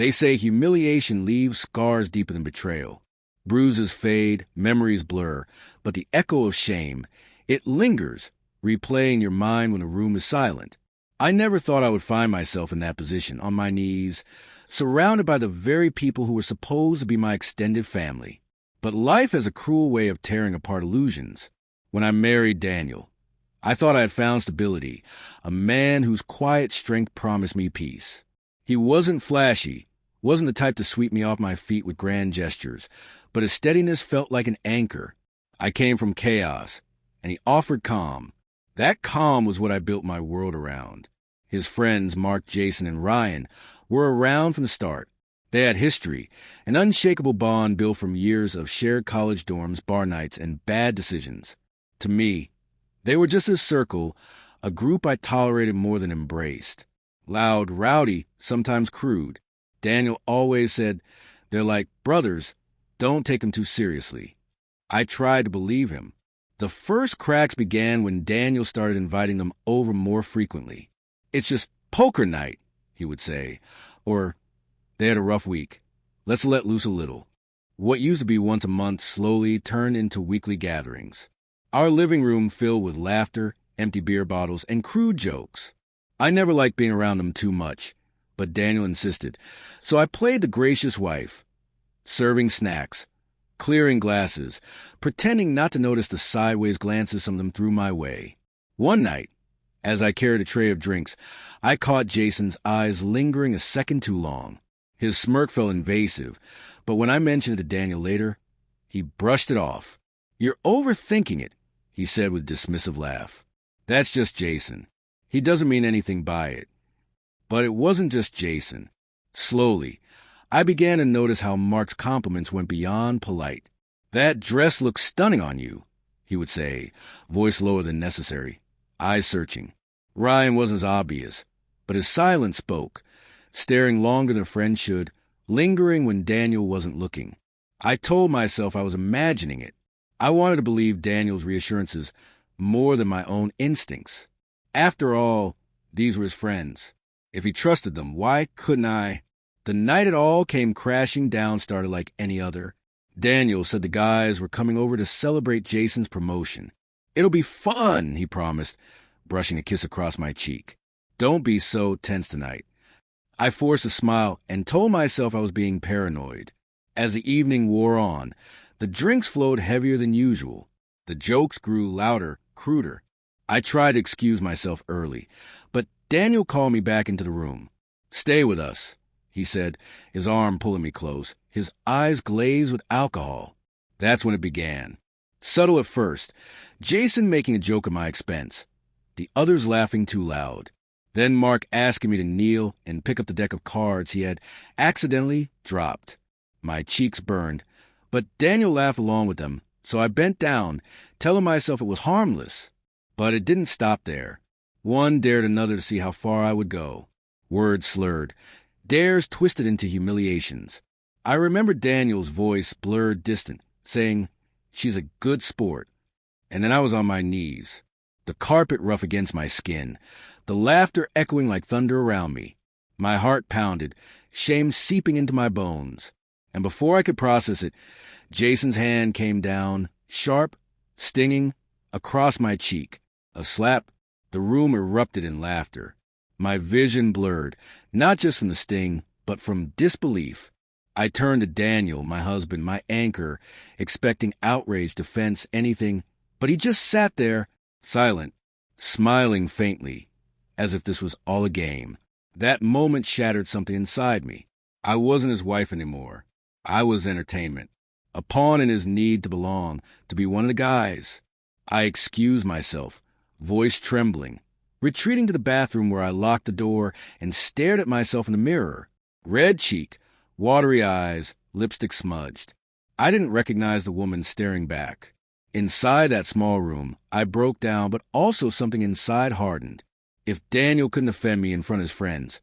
They say humiliation leaves scars deeper than betrayal. Bruises fade, memories blur, but the echo of shame, it lingers, replaying your mind when the room is silent. I never thought I would find myself in that position, on my knees, surrounded by the very people who were supposed to be my extended family. But life has a cruel way of tearing apart illusions. When I married Daniel, I thought I had found stability, a man whose quiet strength promised me peace. He wasn't flashy, wasn't the type to sweep me off my feet with grand gestures, but his steadiness felt like an anchor. I came from chaos, and he offered calm. That calm was what I built my world around. His friends, Mark, Jason, and Ryan, were around from the start. They had history, an unshakable bond built from years of shared college dorms, bar nights, and bad decisions. To me, they were just a circle, a group I tolerated more than embraced. Loud, rowdy, sometimes crude. Daniel always said, "They're like brothers, don't take them too seriously." I tried to believe him. The first cracks began when Daniel started inviting them over more frequently. "It's just poker night," he would say, or "They had a rough week. Let's let loose a little." What used to be once a month slowly turned into weekly gatherings. Our living room filled with laughter, empty beer bottles, and crude jokes. I never liked being around them too much, but Daniel insisted, so I played the gracious wife, serving snacks, clearing glasses, pretending not to notice the sideways glances some of them threw my way. One night, as I carried a tray of drinks, I caught Jason's eyes lingering a second too long. His smirk felt invasive, but when I mentioned it to Daniel later, he brushed it off. "You're overthinking it," he said with a dismissive laugh. "That's just Jason. He doesn't mean anything by it." But it wasn't just Jason. Slowly, I began to notice how Mark's compliments went beyond polite. "That dress looks stunning on you," he would say, voice lower than necessary, eyes searching. Ryan wasn't as obvious, but his silence spoke, staring longer than a friend should, lingering when Daniel wasn't looking. I told myself I was imagining it. I wanted to believe Daniel's reassurances more than my own instincts. After all, these were his friends. If he trusted them, why couldn't I? The night it all came crashing down started like any other. Daniel said the guys were coming over to celebrate Jason's promotion. "It'll be fun," he promised, brushing a kiss across my cheek. "Don't be so tense tonight." I forced a smile and told myself I was being paranoid. As the evening wore on, the drinks flowed heavier than usual. The jokes grew louder, cruder. I tried to excuse myself early, but Daniel called me back into the room. "Stay with us," he said, his arm pulling me close, his eyes glazed with alcohol. That's when it began. Subtle at first, Jason making a joke at my expense, the others laughing too loud. Then Mark asking me to kneel and pick up the deck of cards he had accidentally dropped. My cheeks burned, but Daniel laughed along with them, so I bent down, telling myself it was harmless. But it didn't stop there. One dared another to see how far I would go. Words slurred, dares twisted into humiliations. I remember Daniel's voice blurred distant, saying, "She's a good sport." And then I was on my knees, the carpet rough against my skin, the laughter echoing like thunder around me. My heart pounded, shame seeping into my bones. And before I could process it, Jason's hand came down, sharp, stinging, across my cheek. A slap, the room erupted in laughter. My vision blurred, not just from the sting, but from disbelief. I turned to Daniel, my husband, my anchor, expecting outrage, defense, anything, but he just sat there, silent, smiling faintly, as if this was all a game. That moment shattered something inside me. I wasn't his wife anymore. I was entertainment, a pawn in his need to belong, to be one of the guys. I excused myself, voice trembling, retreating to the bathroom where I locked the door and stared at myself in the mirror. Red cheek, watery eyes, lipstick smudged. I didn't recognize the woman staring back. Inside that small room, I broke down, but also something inside hardened. If Daniel couldn't offend me in front of his friends,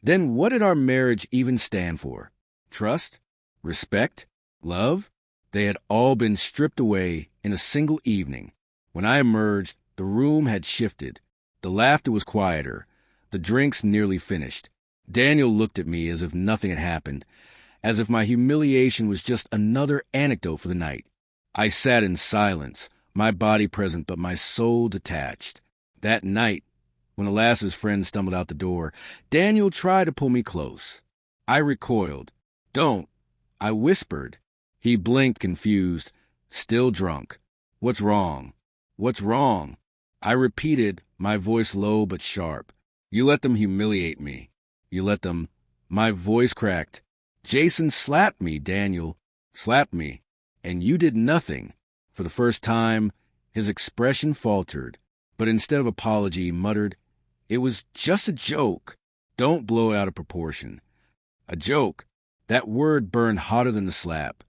then what did our marriage even stand for? Trust? Respect? Love? They had all been stripped away in a single evening. When I emerged, the room had shifted. The laughter was quieter, the drinks nearly finished, Daniel looked at me as if nothing had happened, as if my humiliation was just another anecdote for the night. I sat in silence, my body present but my soul detached. That night, when Alas's friend stumbled out the door, Daniel tried to pull me close. I recoiled. "Don't," I whispered. He blinked, confused, still drunk. "What's wrong? What's wrong?" I repeated, my voice low but sharp. "You let them humiliate me. You let them—" My voice cracked. "Jason slapped me, Daniel. Slapped me. And you did nothing." For the first time, his expression faltered, but instead of apology, he muttered, "It was just a joke. Don't blow it out of proportion." A joke. That word burned hotter than the slap.